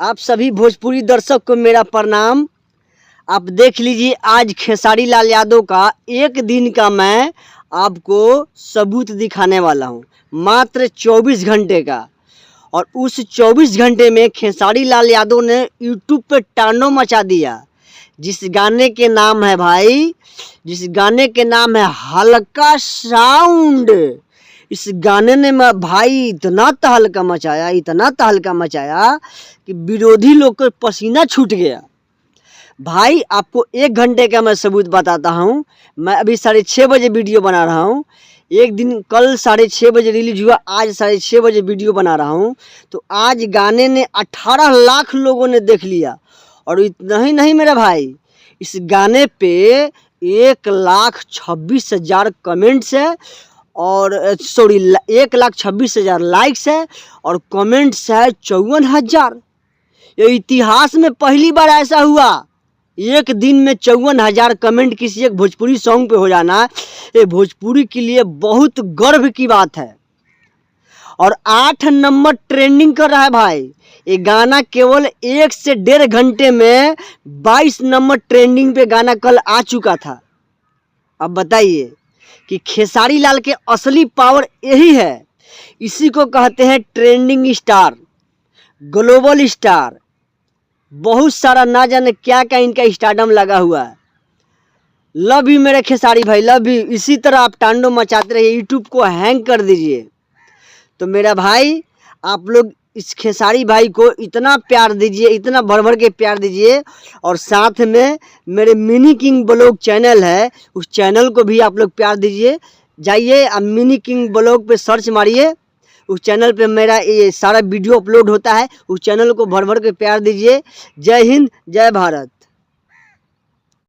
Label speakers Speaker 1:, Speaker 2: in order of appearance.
Speaker 1: आप सभी भोजपुरी दर्शक को मेरा प्रणाम। आप देख लीजिए, आज खेसारी लाल यादव का एक दिन का मैं आपको सबूत दिखाने वाला हूं, मात्र 24 घंटे का। और उस 24 घंटे में खेसारी लाल यादव ने यूट्यूब पे तांडव मचा दिया। जिस गाने के नाम है भाई, जिस गाने के नाम है हल्का साउंड, इस गाने ने भाई इतना तहलका मचाया, इतना तहलका मचाया कि विरोधी लोग को पसीना छूट गया। भाई आपको एक घंटे का मैं सबूत बताता हूँ। मैं अभी 6:30 बजे वीडियो बना रहा हूँ। एक दिन कल 6:30 बजे रिलीज हुआ, आज 6:30 बजे वीडियो बना रहा हूँ। तो आज गाने ने 18 लाख लोगों ने देख लिया। और इतना ही नहीं मेरा भाई, इस गाने पे 1,26,000 कमेंट्स है और 1,26,000 लाइक्स है और कमेंट्स है 54,000। ये इतिहास में पहली बार ऐसा हुआ। एक दिन में 54,000 कमेंट किसी एक भोजपुरी सॉन्ग पे हो जाना, ये भोजपुरी के लिए बहुत गर्व की बात है। और 8 नंबर ट्रेंडिंग कर रहा है भाई। ये गाना केवल 1 से 1.5 घंटे में 22 नंबर ट्रेंडिंग पे गाना कल आ चुका था। अब बताइए कि खेसारी लाल के असली पावर यही है। इसी को कहते हैं ट्रेंडिंग स्टार, ग्लोबल स्टार। बहुत सारा ना जाने क्या क्या इनका स्टारडम लगा हुआ है। लव यू मेरे खेसारी भाई, लव यू। इसी तरह आप तांडव मचाते रहिए, यूट्यूब को हैंग कर दीजिए। तो मेरा भाई, आप लोग इस खेसारी भाई को इतना प्यार दीजिए, इतना भर भर के प्यार दीजिए। और साथ में मेरे मिनी किंग ब्लॉग चैनल है, उस चैनल को भी आप लोग प्यार दीजिए। जाइए, आप मिनी किंग ब्लॉग पे सर्च मारिए, उस चैनल पे मेरा ये सारा वीडियो अपलोड होता है। उस चैनल को भर भर के प्यार दीजिए। जय हिंद, जय भारत।